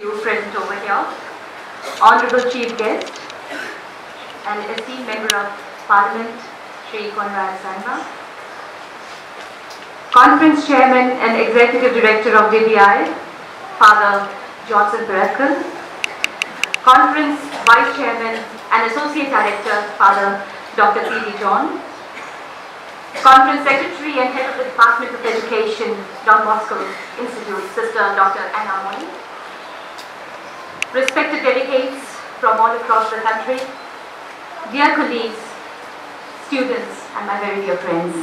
You present over here, Honorable Chief Guest and esteemed Member of Parliament, Shri Conrad Sangma, Conference Chairman and Executive Director of DBI, Father Johnson Barakkal, Conference Vice Chairman and Associate Director, Father Dr. P.D. John, Conference Secretary and Head of the Department of Education, Don Bosco Institute, Sister Dr. Anna Moni, respected delegates from all across the country, dear colleagues, students, and my very dear friends.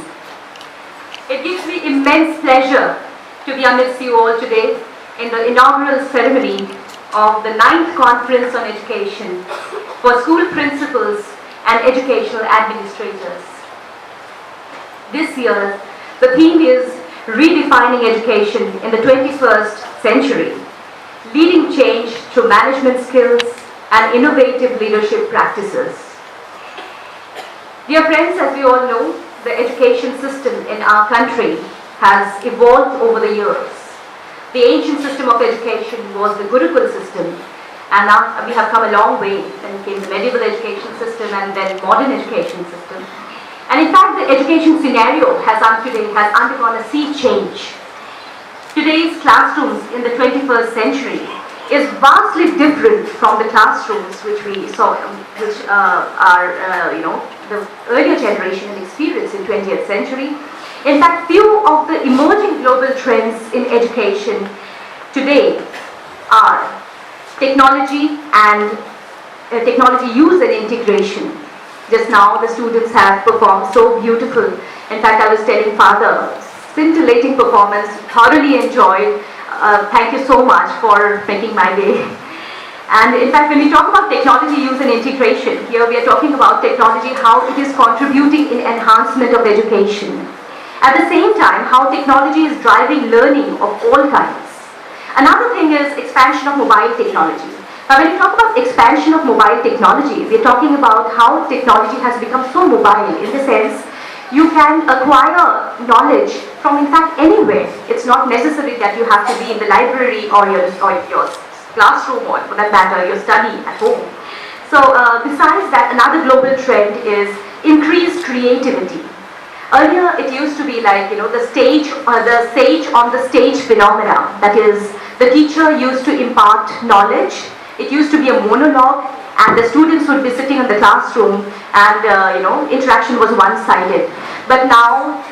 It gives me immense pleasure to be amidst you all today in the inaugural ceremony of the 9th Conference on Education for School Principals and Educational Administrators. This year, the theme is Redefining Education in the 21st Century, Leading Change through Management Skills and Innovative Leadership Practices. Dear friends, as we all know, the education system in our country has evolved over the years. The ancient system of education was the Gurukul system, and now we have come a long way. Then came the medieval education system and then modern education system. And in fact, the education scenario has undergone a sea change. Today's classrooms in the 21st century is vastly different from the classrooms which we saw, which the earlier generation had experienced in 20th century. In fact, few of the emerging global trends in education today are technology and technology use and integration. Just now, the students have performed so beautiful. In fact, I was telling Father, scintillating performance, thoroughly enjoyed. Thank you so much for making my day. And in fact, when we talk about technology use and integration, here we are talking about technology, how it is contributing in enhancement of education. At the same time, how technology is driving learning of all kinds. Another thing is expansion of mobile technology. Now, when we talk about expansion of mobile technology, we are talking about how technology has become so mobile in the sense you can acquire knowledge from, in fact, anywhere. It's not necessary that you have to be in the library or your classroom, or for that matter, your study at home. So, besides that, another global trend is increased creativity. Earlier, it used to be like, the sage on the stage phenomena. That is, the teacher used to impart knowledge. It used to be a monologue, and the students would be sitting in the classroom, and interaction was one-sided. But now,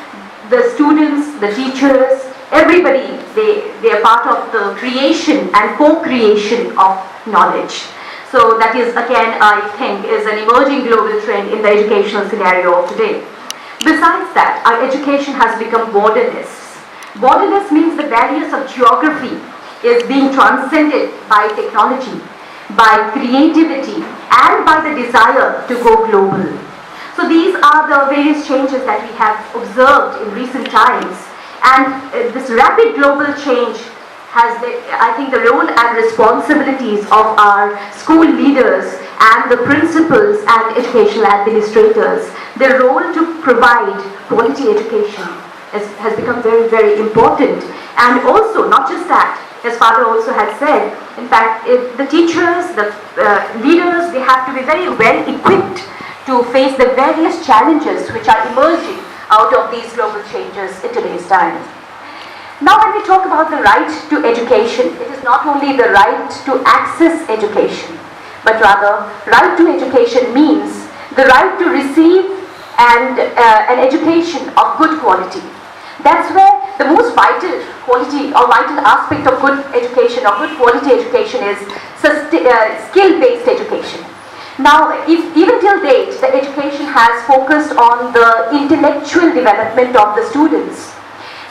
the students, the teachers, everybody, they are part of the creation and co-creation of knowledge. So that is, again, I think, is an emerging global trend in the educational scenario of today. Besides that, our education has become borderless. Borderless means the barriers of geography is being transcended by technology, by creativity, and by the desire to go global. So these are the various changes that we have observed in recent times, and this rapid global change has, I think, the role and responsibilities of our school leaders and the principals and educational administrators. Their role to provide quality education has become very, very important. And also, not just that, as Father also had said, in fact, the teachers, the leaders, they have to be very well equipped to face the various challenges which are emerging out of these global changes in today's time. Now, when we talk about the right to education, it is not only the right to access education, but rather, right to education means the right to receive an education of good quality. That's where the most vital quality or vital aspect of good education or good quality education is skill-based education. Now, even till date, the education has focused on the intellectual development of the students.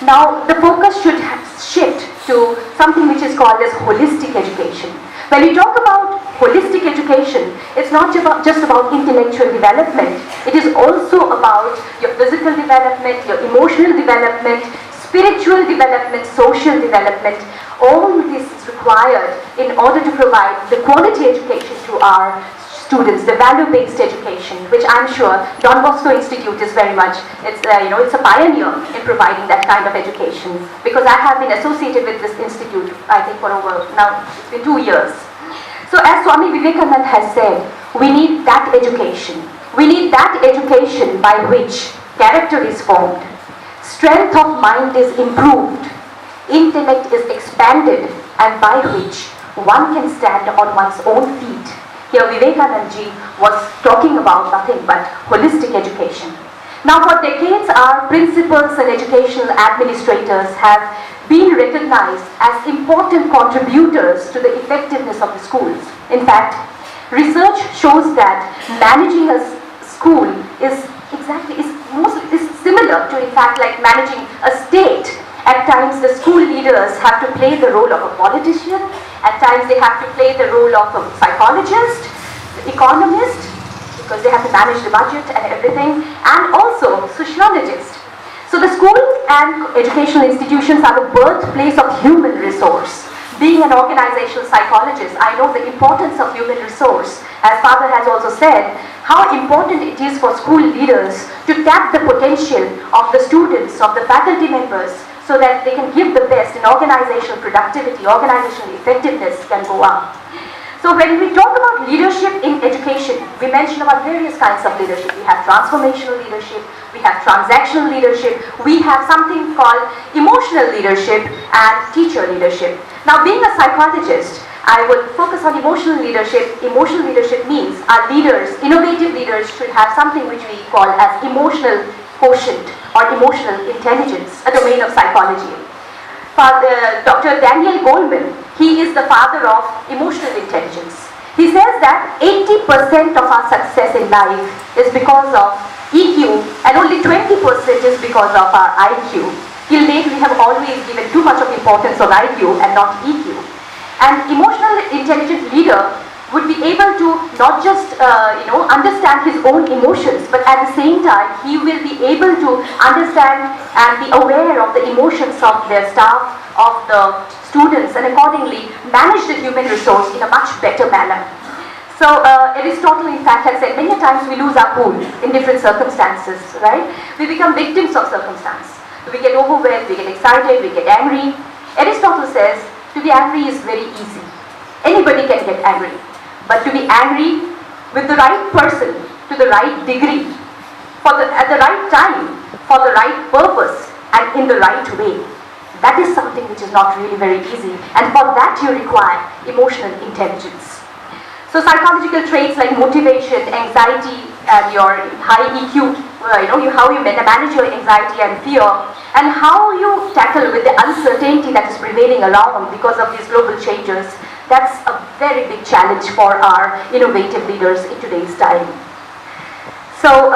Now, the focus should shift to something which is called as holistic education. When we talk about holistic education, it's not just about intellectual development. It is also about your physical development, your emotional development, spiritual development, social development. All this is required in order to provide the quality education to our students, the value-based education, which I'm sure Don Bosco Institute is very much, it's a pioneer in providing that kind of education, because I have been associated with this institute, I think for over, now it's been 2 years. So as Swami Vivekananda has said, we need that education. We need that education by which character is formed, strength of mind is improved, intellect is expanded, and by which one can stand on one's own feet. Here Vivekananda ji was talking about nothing but holistic education. Now for decades our principals and educational administrators have been recognized as important contributors to the effectiveness of the schools. In fact, research shows that managing a school is similar to, in fact, like managing a state. At times the school leaders have to play the role of a politician, at times they have to play the role of a psychologist, the economist, because they have to manage the budget and everything, and also sociologist. So the schools and educational institutions are the birthplace of human resource. Being an organizational psychologist, I know the importance of human resource. As Father has also said, how important it is for school leaders to tap the potential of the students, of the faculty members, so that they can give the best in organizational productivity, organizational effectiveness can go up. So when we talk about leadership in education, we mention about various kinds of leadership. We have transformational leadership, we have transactional leadership, we have something called emotional leadership and teacher leadership. Now being a psychologist, I would focus on emotional leadership. Emotional leadership means our leaders, innovative leaders, should have something which we call as emotional quotient or emotional intelligence, a domain of psychology. Dr. Daniel Goleman, he is the father of emotional intelligence. He says that 80% of our success in life is because of EQ and only 20% is because of our IQ. Till date we have always given too much of importance on IQ and not EQ. An emotional intelligent leader would be able to not just understand his own emotions, but at the same time he will be able to understand and be aware of the emotions of their staff, of the students, and accordingly manage the human resource in a much better manner. So Aristotle in fact has said many times we lose our cool in different circumstances, right? We become victims of circumstance. We get overwhelmed, we get excited, we get angry. Aristotle says to be angry is very easy. Anybody can get angry. But to be angry with the right person, to the right degree, at the right time, for the right purpose, and in the right way, that is something which is not really very easy. And for that you require emotional intelligence. So psychological traits like motivation, anxiety, and your high EQ, how you manage your anxiety and fear, and how you tackle with the uncertainty that is prevailing around because of these global changes. That's a very big challenge for our innovative leaders in today's time. So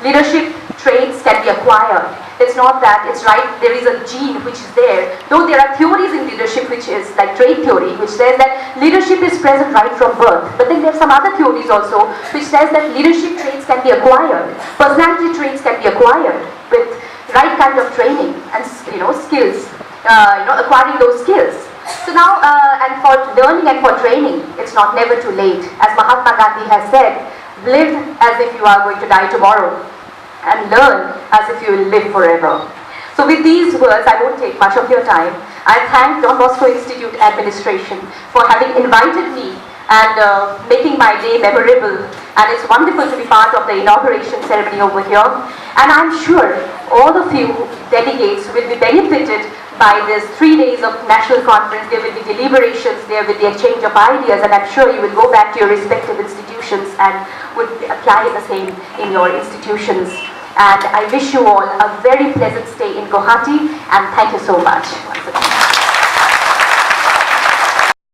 leadership traits can be acquired. It's not that it's right, there is a gene which is there. Though there are theories in leadership which is like trait theory, which says that leadership is present right from birth. But then there are some other theories also which says that leadership traits can be acquired. Personality traits can be acquired with right kind of training and skills, acquiring those skills. So now, and for learning and for training, it's not never too late. As Mahatma Gandhi has said, live as if you are going to die tomorrow, and learn as if you will live forever. So with these words, I won't take much of your time. I thank Don Bosco Institute administration for having invited me and making my day memorable. And it's wonderful to be part of the inauguration ceremony over here. And I'm sure all of you delegates will be benefited by this 3 days of national conference. There will be deliberations, there will be exchange of ideas, and I'm sure you will go back to your respective institutions and would apply the same in your institutions. And I wish you all a very pleasant stay in Guwahati, and thank you so much.